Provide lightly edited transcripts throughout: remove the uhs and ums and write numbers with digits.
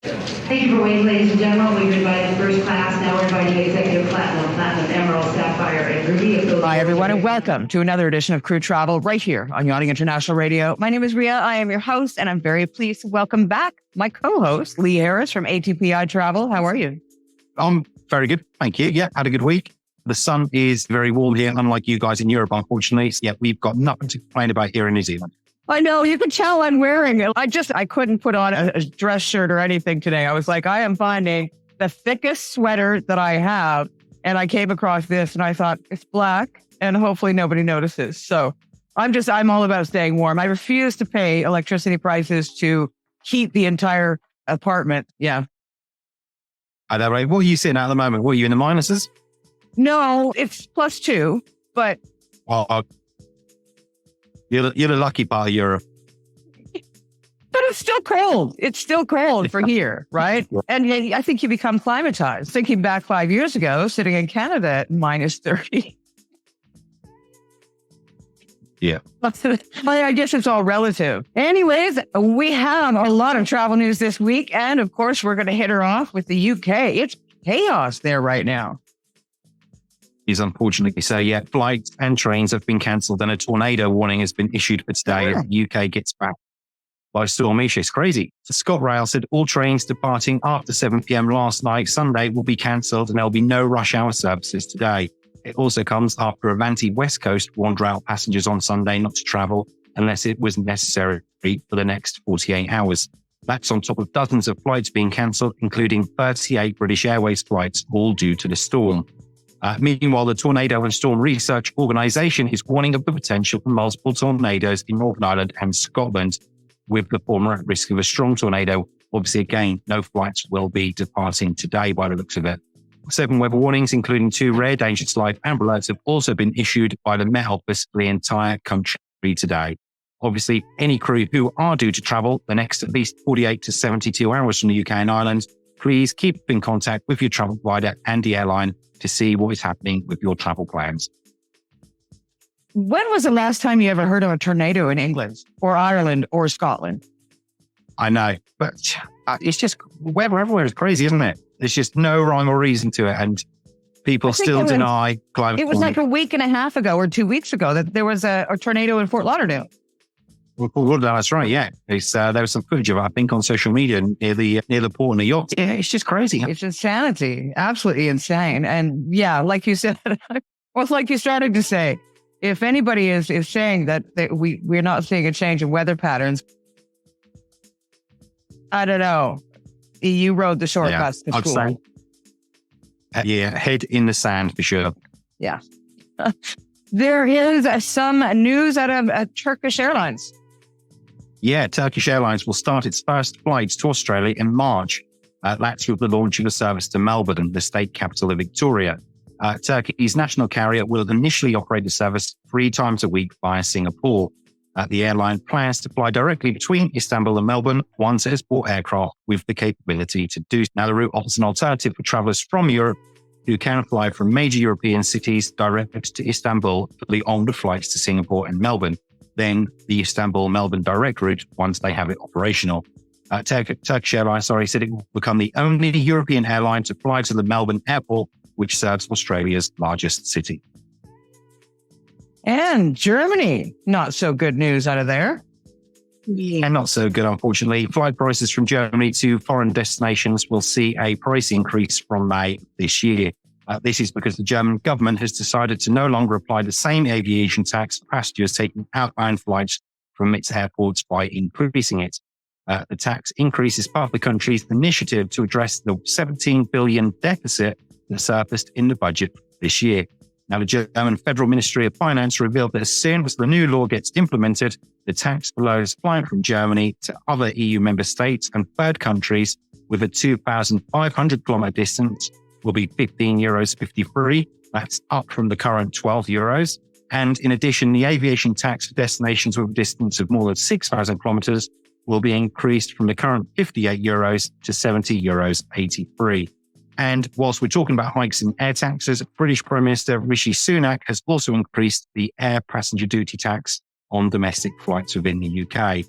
Thank you for waiting, ladies and gentlemen. We've invited first class. Now we're inviting executive platinum, emerald, sapphire, and ruby. Hi, everyone, and welcome to another edition of Crew Travel right here on Yachting International Radio. My name is Rhea. I am your host, and I'm very pleased to welcome back my co-host, Lee Harris from ATPI Travel. How are you? I'm very good. Thank you. Yeah, had a good week. The sun is very warm here, unlike you guys in Europe, unfortunately. So, yeah, we've got nothing to complain about here in New Zealand. I know, you can tell I'm wearing it. I couldn't put on a dress shirt or anything today. I was like, I am finding the thickest sweater that I have. And I came across this and I thought, it's black and hopefully nobody notices. So I'm all about staying warm. I refuse to pay electricity prices to heat the entire apartment. Yeah. Are that right? What are you sitting at the moment? What are you in the minuses? No, it's +2, but... Well, you're the lucky part of Europe. But it's still cold. It's still cold for here, right? And I think you become climatized. Thinking back 5 years ago, sitting in Canada at -30. Yeah. I guess it's all relative. Anyways, we have a lot of travel news this week. And of course, we're going to hit her off with the UK. It's chaos there right now. Is unfortunately so. Yeah, flights and trains have been cancelled and a tornado warning has been issued for today as the UK gets back by storm. It's crazy. So ScotRail said all trains departing after 7 p.m. last night, Sunday, will be cancelled and there'll be no rush hour services today. It also comes after Avanti West Coast warned rail passengers on Sunday not to travel unless it was necessary for the next 48 hours. That's on top of dozens of flights being cancelled, including 38 British Airways flights, all due to the storm. Meanwhile, the Tornado and Storm Research Organisation is warning of the potential for multiple tornadoes in Northern Ireland and Scotland, with the former at risk of a strong tornado. Obviously, again, no flights will be departing today by the looks of it. 7 weather warnings, including 2 rare dangerous life amber alerts, have also been issued by the Met Office for the entire country today. Obviously, any crew who are due to travel the next at least 48 to 72 hours from the UK and Ireland, please keep in contact with your travel provider and the airline to see what is happening with your travel plans. When was the last time you ever heard of a tornado in England or Ireland or Scotland? I know, but it's just weather everywhere is crazy, isn't it? There's just no rhyme or reason to it. And people still deny climate. It was like a week and a half ago or 2 weeks ago that there was a tornado in Fort Lauderdale. Well, that's right. Yeah, there was some footage of it, I think, on social media near the port and the yacht. Yeah, it's just crazy. It's insanity, absolutely insane. And yeah, like you said, well, like you started to say, if anybody is saying that we're not seeing a change in weather patterns, I don't know. You rode the shortcuts to school. I'd say, yeah, head in the sand for sure. Yeah. There is some news out of Turkish Airlines. Yeah, Turkish Airlines will start its first flights to Australia in March. That's with the launch of a service to Melbourne, the state capital of Victoria. Turkey's national carrier will initially operate the service 3 times a week via Singapore. The airline plans to fly directly between Istanbul and Melbourne once it has bought aircraft with the capability to do so. Now, the route offers an alternative for travellers from Europe who can fly from major European cities direct to Istanbul for the onward flights to Singapore and Melbourne. Then the Istanbul-Melbourne direct route once they have it operational. Turkish Airlines, said it will become the only European airline to fly to the Melbourne airport, which serves Australia's largest city. And Germany, not so good news out of there. Yeah, not so good, unfortunately. Flight prices from Germany to foreign destinations will see a price increase from May this year. This is because the German government has decided to no longer apply the same aviation tax for passengers taking outbound flights from its airports by increasing it. The tax increase is part of the country's initiative to address the 17 billion deficit that surfaced in the budget this year. Now, the German Federal Ministry of Finance revealed that as soon as the new law gets implemented, the tax for those flying from Germany to other EU member states and third countries with a 2,500 kilometre distance will be €15.53. That's up from the current €12. And in addition, the aviation tax for destinations with a distance of more than 6,000 kilometres will be increased from the current €58 to €70.83. And whilst we're talking about hikes in air taxes, British Prime Minister Rishi Sunak has also increased the air passenger duty tax on domestic flights within the UK.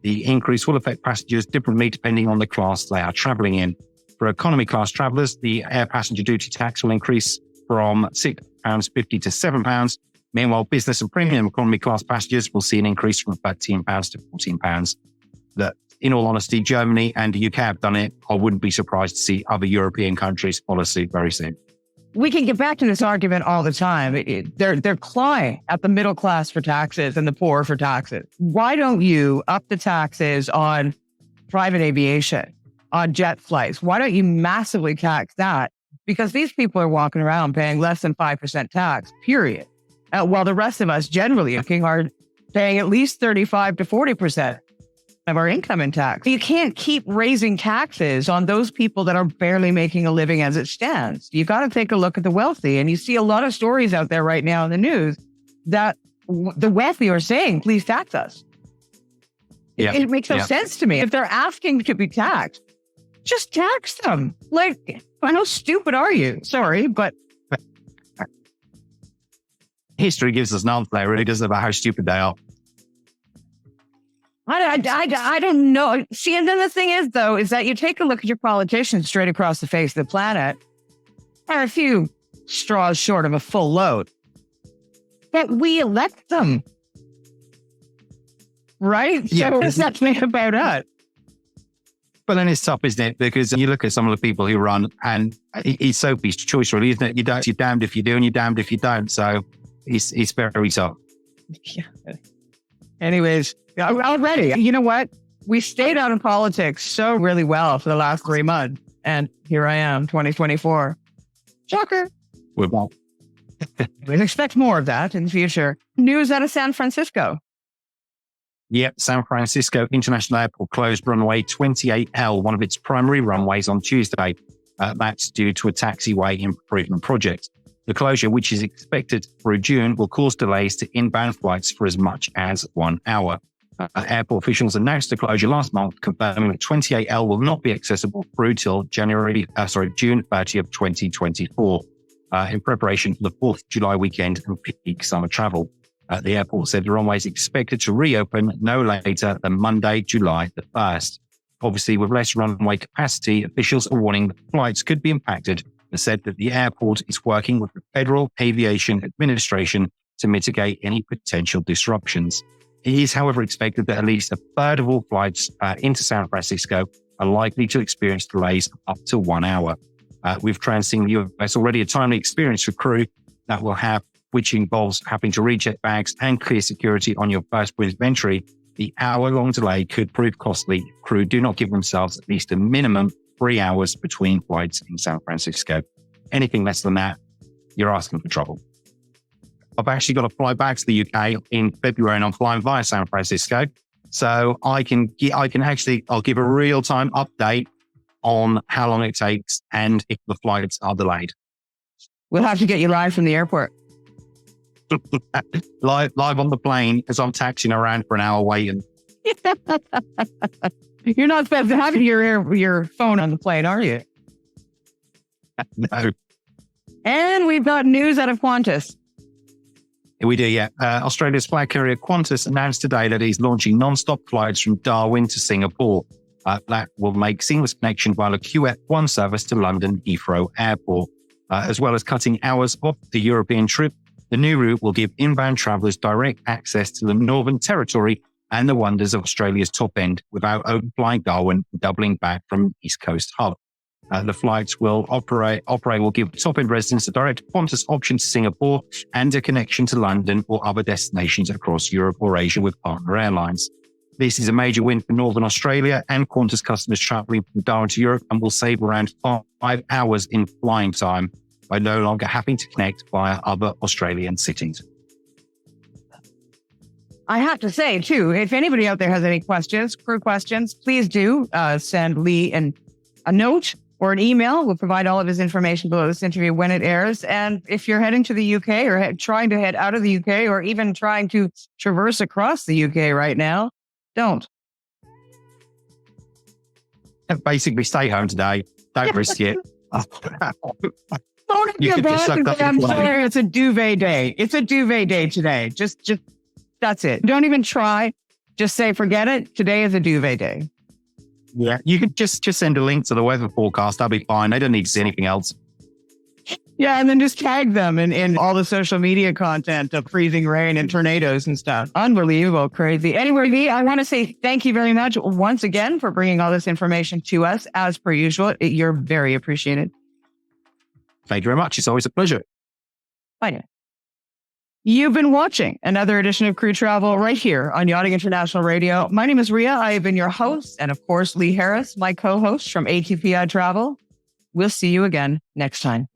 The increase will affect passengers differently depending on the class they are travelling in. For economy class travellers, the air passenger duty tax will increase from £6.50 to £7. Meanwhile, business and premium economy class passengers will see an increase from £13 to £14. That, in all honesty, Germany and the UK have done it. I wouldn't be surprised to see other European countries follow suit very soon. We can get back to this argument all the time. They're clawing at the middle class for taxes and the poor for taxes. Why don't you up the taxes on private aviation, on jet flights? Why don't you massively tax that? Because these people are walking around paying less than 5% tax, period. While the rest of us, generally speaking, are paying at least 35 to 40% of our income in tax. You can't keep raising taxes on those people that are barely making a living as it stands. You got to take a look at the wealthy. And you see a lot of stories out there right now in the news that the wealthy are saying, please tax us. Yeah. It makes no sense to me. If they're asking to be taxed, just tax them. Like, how stupid are you? Sorry, but history gives us an answer, it really doesn't, about how stupid they are. I don't know. See, and then the thing is, though, is that you take a look at your politicians straight across the face of the planet, are a few straws short of a full load. That we elect them. Right? Yeah. So what does that mean about us? But then it's tough, isn't it? Because you look at some of the people who run, and it's Sophie's choice, really, isn't it? You're damned if you do, and you're damned if you don't. So it's very tough. Yeah. Anyways, already, you know what? We stayed out of politics so really well for the last 3 months. And here I am, 2024. Shocker. We're back. We expect more of that in the future. News out of San Francisco. Yep, San Francisco International Airport closed runway 28L, one of its primary runways, on Tuesday. That's due to a taxiway improvement project. The closure, which is expected through June, will cause delays to inbound flights for as much as 1 hour. Airport officials announced the closure last month, confirming that 28L will not be accessible through till June 30th, 2024, in preparation for the 4th of July weekend and peak summer travel. The airport said the runway is expected to reopen no later than Monday, July the 1st. Obviously, with less runway capacity, officials are warning that flights could be impacted and said that the airport is working with the Federal Aviation Administration to mitigate any potential disruptions. It is, however, expected that at least a third of all flights into San Francisco are likely to experience delays up to 1 hour. With transitting the US already a timely experience for crew that will have, which involves having to recheck bags and clear security on your first point of entry, the hour-long delay could prove costly if crew do not give themselves at least a minimum 3 hours between flights in San Francisco. Anything less than that, you're asking for trouble. I've actually got to fly back to the UK in February, and I'm flying via San Francisco. So I'll give a real-time update on how long it takes and if the flights are delayed. We'll have to get you live from the airport. live on the plane as I'm taxiing around for an hour waiting. You're not supposed to have your phone on the plane, are you? No. And we've got news out of Qantas. We do, yeah. Australia's flag carrier Qantas announced today that he's launching Nonstop flights from Darwin to Singapore. That will make seamless connection via a QF1 service to London Heathrow Airport. As well as cutting hours off the European trip, the new route will give inbound travellers direct access to the Northern Territory and the wonders of Australia's top end without overflying Darwin and doubling back from East Coast hub. The flights will will give top end residents a direct Qantas option to Singapore and a connection to London or other destinations across Europe or Asia with partner airlines. This is a major win for Northern Australia and Qantas customers travelling from Darwin to Europe, and will save around 5 hours in flying time by no longer having to connect via other Australian cities. I have to say, too, if anybody out there has any questions, crew questions, please do send Lee a note or an email. We'll provide all of his information below this interview when it airs. And if you're heading to the UK or trying to head out of the UK or even trying to traverse across the UK right now, don't. Basically, stay home today. Don't risk it. Don't get back. I'm sorry. It's a duvet day. It's a duvet day today. Just that's it. Don't even try Just say, forget it. Today is a duvet day. Yeah. You could just send a link to the weather forecast. I'll be fine. They don't need to see anything else. Yeah, and then just tag them in all the social media content of freezing rain and tornadoes and stuff. Unbelievable, crazy. Anyway, Lee, I want to say thank you very much once again for bringing all this information to us. As per usual, you're very appreciated. Thank you very much. It's always a pleasure. Bye now. You've been watching another edition of Crew Travel right here on Yachting International Radio. My name is Rhea. I have been your host, and of course, Lee Harris, my co-host from ATPI Travel. We'll see you again next time.